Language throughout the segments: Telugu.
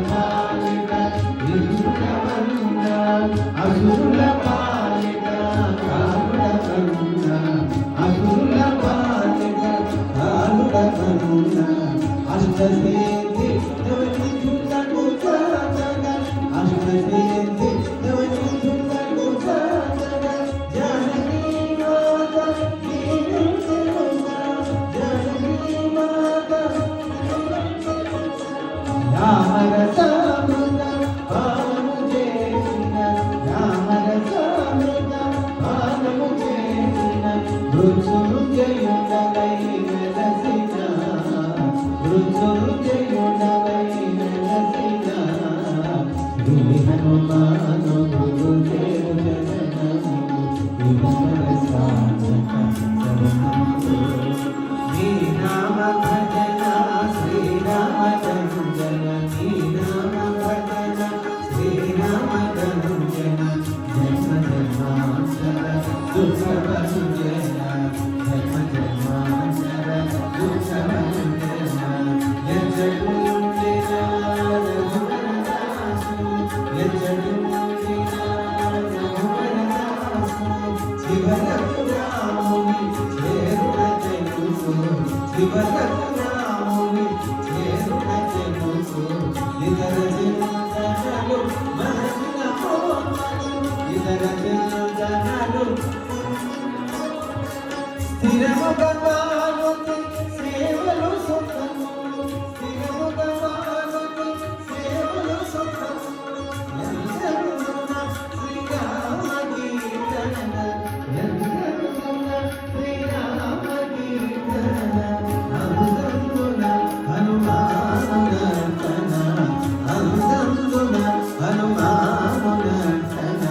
పాలిట ఇంద్రవరుణ అసురుల పాలిట కారుడవరుణ అసురుల పాలిట కారుడవరుణ అష్టసేతి ఎవరి చుట్టకు చాచగా అష్టసేతి ఎవరి చుట్టకు చాచగా జానకి మాత నీరు తెలుగా జానకి మాత రామరసామృత పానము చేసిన రామరసామృత పానము చేసిన మృత్యుంజయుడవై వెలసిన మృత్యుంజయుడవై వెలసిన శ్రీ హనుమాను గురుదేవ జననము విమలసాధక శరణము నీ నామ భజన శ్రీరామ జన నీ నామ భజన శ్రీరామ జన జన్మ జన్మాంతర దుఃఖ భంజన జన్మ జన్మాంతర దుఃఖ భంజన యజడుండిన రఘువరదాసు యజడుండిన రఘువరదాసు శివరఘురాముని చేరుట తెలుసు శివరఘురాముని చేరుట తెలుసు ఇతర చింతనలు మనసున పోవను ఇతర చింతనలు స్థిరముగా మానుతి సేవలు సుఖము స్థిరముగా మానుతి సేవలు సుఖము ఎందరున శ్రీరామ గీతన ఎందరున శ్రీరామ గీతన అందున హనుమానునర్తన అందున హనుమానునర్తన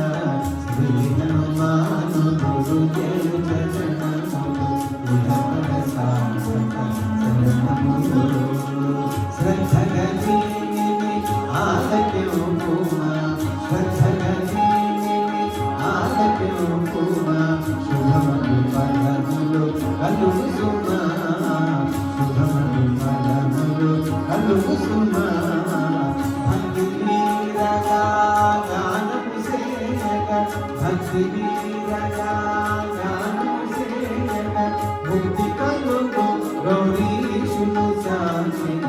శ్రీ హనుమాను గురుదేవ జననము విధమన సాధక శరణము శ్రద్ధగతిని ఆలకింపుమా శ్రద్ధగతిని ఆలకింపుమా శుభమగు ఫలములు కలుగు సుమా శుభమగు ఫలములు కలుగు సుమా భక్తి వీరగా జ్ఞానము సేయక భక్తి వీరగా జ్ఞానము సేయక ముక్తి కలుగు గౌరీశులు సాక్షిన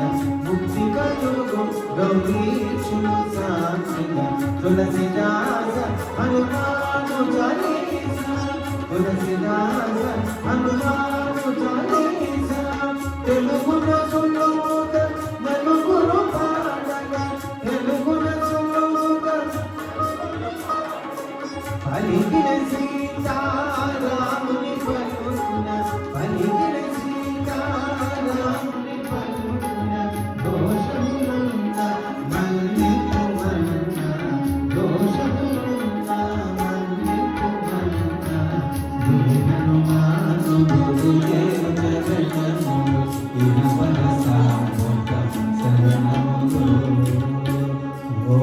ముక్తి కలుగు గౌరీశులు సాక్షిన తులసిదాస హనుమాను చాలీసా తులసిదాస హనుమాను చాలీసా తెలుగులో